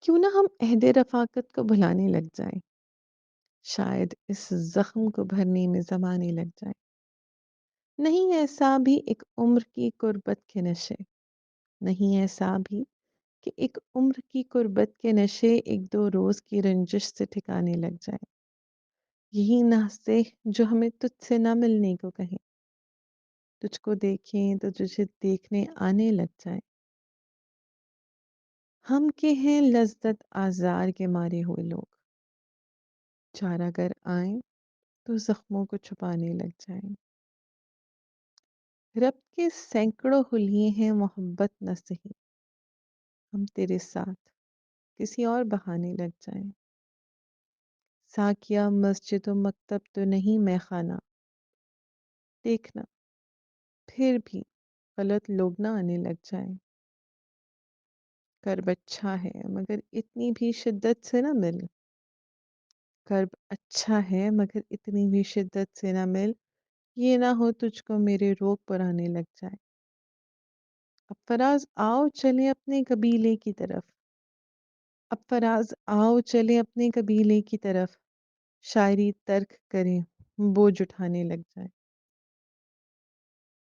کیوں نہ ہم عہد رفاقت کو بھلانے لگ جائیں؟ شاید اس زخم کو بھرنے میں زمانے لگ جائیں۔ نہیں ایسا بھی ایک عمر کی قربت کے نشے، نہیں ایسا بھی کہ ایک عمر کی قربت کے نشے ایک دو روز کی رنجش سے ٹھکانے لگ جائیں۔ یہی نحسے جو ہمیں تجھ سے نہ ملنے کو کہیں، تجھ کو دیکھیں تو تجھے دیکھنے آنے لگ جائیں۔ ہم کے ہیں لذت آزار کے مارے ہوئے لوگ، چارہ گر آئیں تو زخموں کو چھپانے لگ جائیں۔ رب کے سینکڑوں حلیے ہیں محبت نہ سہی، ہم تیرے ساتھ کسی اور بہانے لگ جائیں۔ ساکیہ مسجد و مکتب تو نہیں میں خانہ، دیکھنا پھر بھی غلط لوگ نہ آنے لگ جائیں۔ کرب اچھا ہے مگر اتنی بھی شدت سے نہ مل، کرب اچھا ہے مگر اتنی بھی شدت سے نہ مل، یہ نہ ہو تجھ کو میرے روگ پر آنے لگ جائے۔ اب فراز آؤ چلیں اپنے قبیلے کی طرف، اب فراز آؤ چلیں اپنے قبیلے کی طرف، شاعری ترک کریں بوجھ اٹھانے لگ جائیں۔